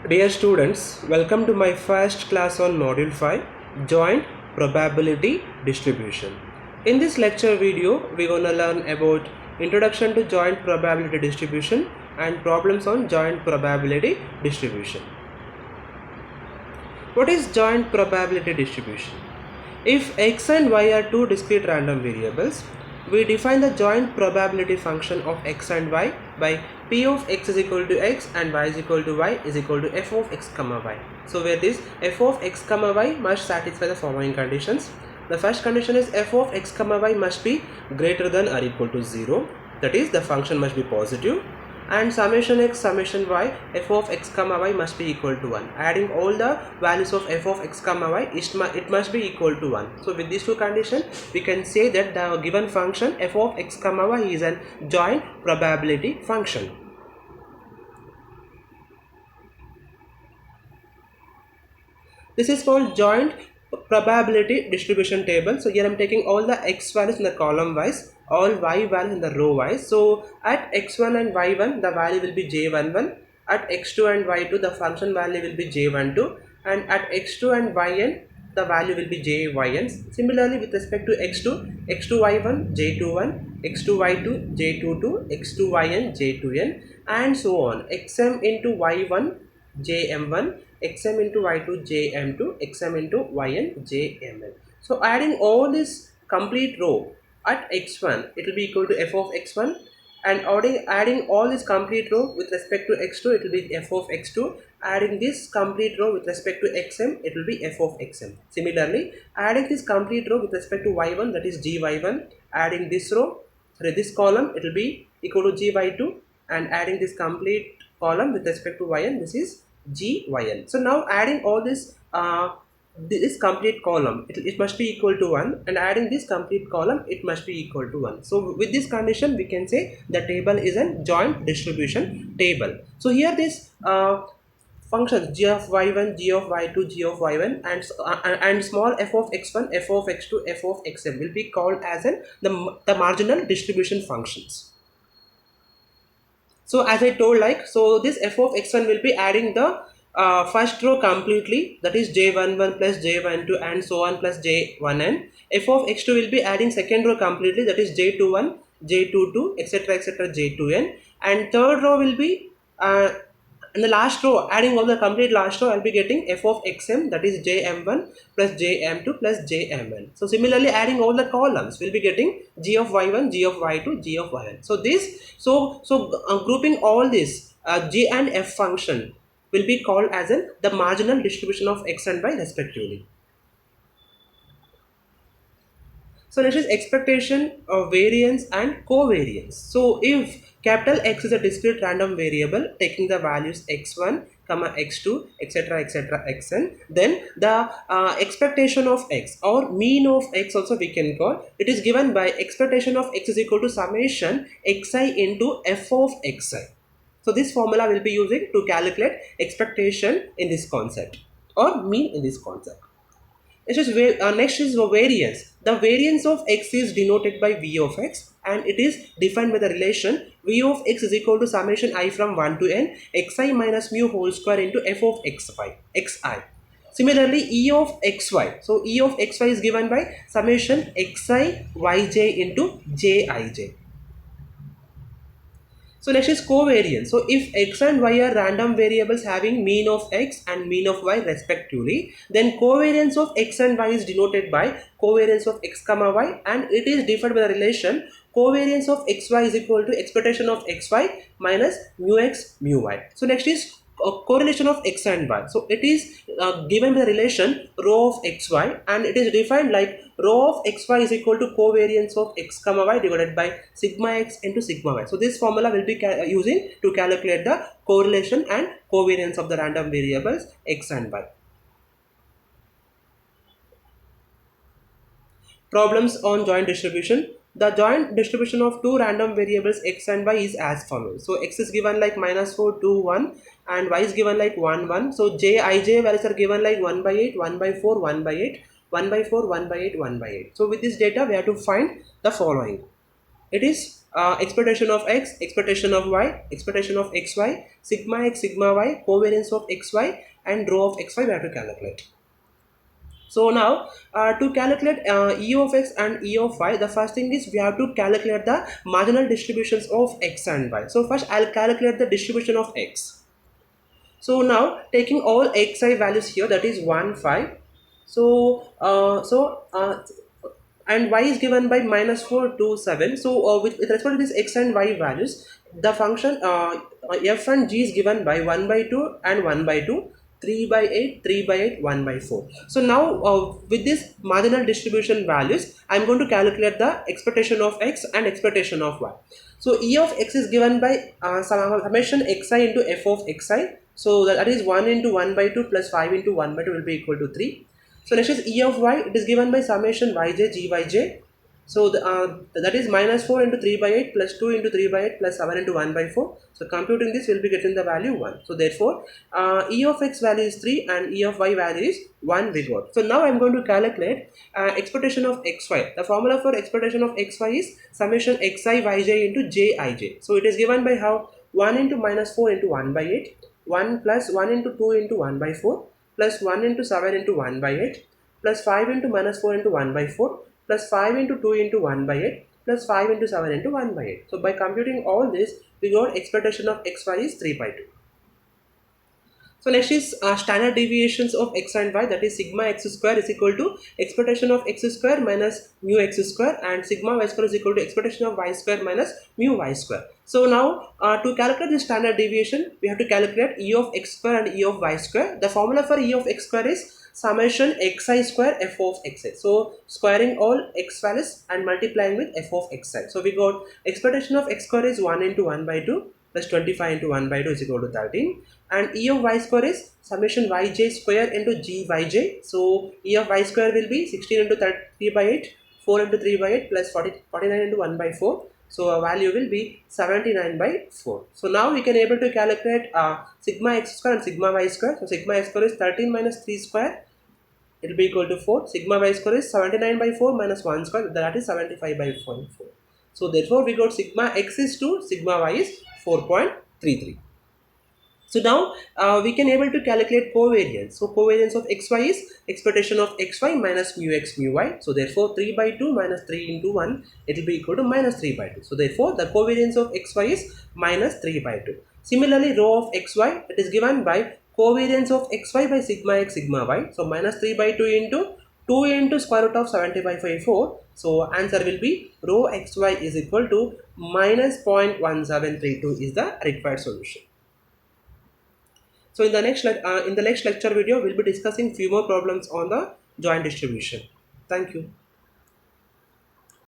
Dear students, welcome to my first class on Module 5, Joint Probability Distribution. In this lecture video, we're going to learn about Introduction to Joint Probability Distribution and Problems on Joint Probability Distribution. What is Joint Probability Distribution? If x and y are two discrete random variables, we define the joint probability function of x and y by p of x is equal to x and y is equal to y is equal to f of x comma y. So where this f of x comma y must satisfy the following conditions. The first condition is f of x comma y must be greater than or equal to 0, that is the function must be positive, and summation x summation y f of x comma y must be equal to 1. Adding all the values of f of x comma y, it must be equal to 1. So with these two conditions we can say that the given function f of x comma y is a joint probability function. This is called joint probability distribution table. So here I am taking all the x values in the column wise, all y values in the row wise. So at x1 and y1 the value will be j11, at x2 and y2 the function value will be j12, and at x2 and yn the value will be jyn. Similarly with respect to x2, x2y1 j21, x2y2 j22, x2yn j2n, and so on. xm into y1 jm1, xm into y2 jm2, xm into yn jmn. So adding all this complete row at x1, it will be equal to f of x1, and adding all this complete row with respect to x2, it will be f of x2. Adding this complete row with respect to xm, it will be f of xm. Similarly, adding this complete row with respect to y1, that is gy1, adding this row, this column, it will be equal to gy2, and adding this complete column with respect to yn, this is gyn. So now adding all this this complete column, it must be equal to 1, and adding this complete column, it must be equal to 1. So with this condition we can say the table is a joint distribution table. So here this functions g of y1, g of y2, g of y1, and small f of x1, f of x2, f of xm will be called as the marginal distribution functions. So as I told, so this f of x1 will be adding the first row completely, that is j11 plus j12 and so on plus j1n. f of x2 will be adding second row completely, that is j21, j22, etc, etc, j2n, and third row will be in the last row, adding all the complete last row, I'll be getting f of xm, that is jm1 plus jm2 plus jmn. So similarly, adding all the columns, we'll be getting g of y1, g of y2, g of yn. So this, grouping all this g and f function will be called as the marginal distribution of x and y respectively. So next is expectation of variance and covariance. So if capital X is a discrete random variable taking the values x1, x2, etc, etc, xn, then the expectation of x or mean of x also we can call, it is given by expectation of x is equal to summation xi into f of xi. So this formula will be using to calculate expectation in this concept or mean in this concept. Next is variance. The variance of x is denoted by v of x, and it is defined by the relation v of x is equal to summation I from 1 to n xi minus mu whole square into f of xi. Similarly, e of xy. So e of xy is given by summation xi yj into jij. So next is covariance. So if x and y are random variables having mean of x and mean of y respectively, then covariance of x and y is denoted by covariance of x comma y, and it is defined by the relation covariance of xy is equal to expectation of xy minus mu x mu y. So next is correlation of x and y. So it is given by the relation rho of xy, and it is defined like rho of xy is equal to covariance of x comma y divided by sigma x into sigma y. So this formula will be using to calculate the correlation and covariance of the random variables x and y. Problems on joint distribution. The joint distribution of two random variables x and y is as follows. So x is given like -4, 2, 1, and y is given like 1, 1. So j, I, j values are given like 1 by 8, 1 by 4, 1 by 8, 1 by 4, 1 by 8, 1 by 8. So with this data we have to find the following. It is expectation of x, expectation of y, expectation of xy, sigma x, sigma y, covariance of xy, and rho of xy we have to calculate. So now to calculate E of x and E of y, the first thing is we have to calculate the marginal distributions of x and y. So first I'll calculate the distribution of x. So now taking all xi values here, that is 1 5. So and y is given by -4 to 7. So with respect to these x and y values, the function f and g is given by 1 by 2 and 1 by 2, 3 by 8, 3 by 8, 1 by 4. So now with this marginal distribution values, I'm going to calculate the expectation of x and expectation of y. So E of x is given by summation xi into f of xi. So that is 1 into 1 by 2 plus 5 into 1 by 2 will be equal to 3. So next is E of y, it is given by summation yj gyj. So that is -4 into 3 by 8 plus 2 into 3 by 8 plus 7 into 1 by 4. So computing this, will be getting the value 1. So therefore E of x value is 3 and E of y value is 1 we got. So now I am going to calculate expectation of xy. The formula for expectation of xy is summation xi yj into jij. So it is given by how 1 into -4 into 1 by 8, 1 plus 1 into 2 into 1 by 4, plus 1 into 7 into 1 by 8, plus 5 into -4 into 1 by 4, plus 5 into 2 into 1 by 8, plus 5 into 7 into 1 by 8. So by computing all this, we got expectation of xy is 3 by 2. So next is standard deviations of x and y, that is sigma x square is equal to expectation of x square minus mu x square, and sigma y square is equal to expectation of y square minus mu y square. So now to calculate the standard deviation, we have to calculate E of x square and E of y square. The formula for E of x square is summation xi square f of xi. So squaring all x values and multiplying with f of xi. So we got expectation of x square is 1 into 1 by 2 plus 25 into 1 by 2 is equal to 13, and E of y square is summation yj square into gyj. So E of y square will be 16 into 3 by 8, 4 into 3 by 8 plus 49 into 1 by 4. So our value will be 79 by 4. So now we can able to calculate sigma x square and sigma y square. So sigma x square is 13 minus 3 square, it will be equal to 4. Sigma y square is 79 by 4 minus 1 square, that is 75 by 4. So therefore we got sigma x is 2, sigma y is 4.33. So now we can able to calculate covariance. So covariance of xy is expectation of xy minus mu x mu y. So therefore 3 by 2 minus 3 into 1, it will be equal to minus 3 by 2. So therefore the covariance of xy is minus 3 by 2. Similarly rho of xy, it is given by covariance of xy by sigma x sigma y. So minus 3 by 2 into 2 into square root of 75 by 4. So answer will be rho xy is equal to minus 0.1732 is the required solution. So in the next lecture video, we'll be discussing few more problems on the joint distribution. Thank you.